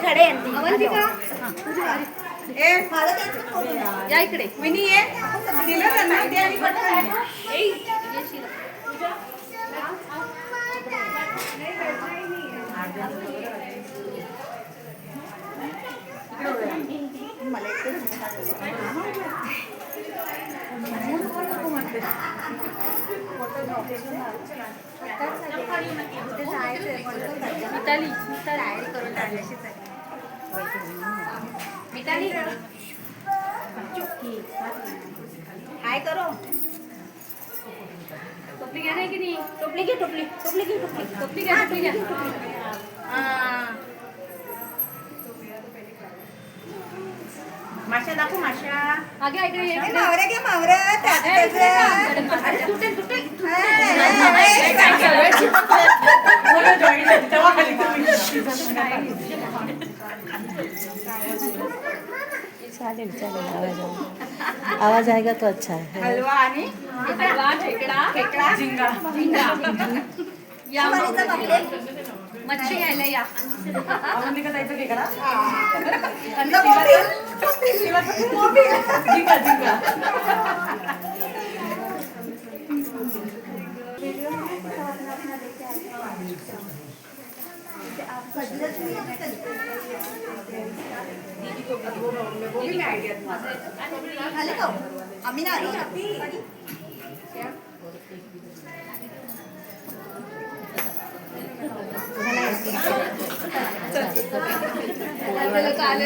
खडे यांनी अवंतिका ए या इकडे. विनी ये दिलं त्यांना ते आणि पटकन मिताली हाय करो टोपली घ्या नाही की नाही. टोपली घे टोपली टोपली घे टोपली टोपली घ्या टोपली घ्या. माशा दाखव माशा आगे इकडे ये, इकडे. मावऱ्या घ्या मावऱ्या ए, इकडे का? अरे तुटेल तुटेल चालेल चालेल आवाज आएगा तो अच्छा है. हलवा आणि हलवा, खेकडा झिंगा या मच्छी घ्यायला या. अवंतिका जायचं खेकडा आणि झिंगा झिंगा आम्ही ना आलो आपल्याला काल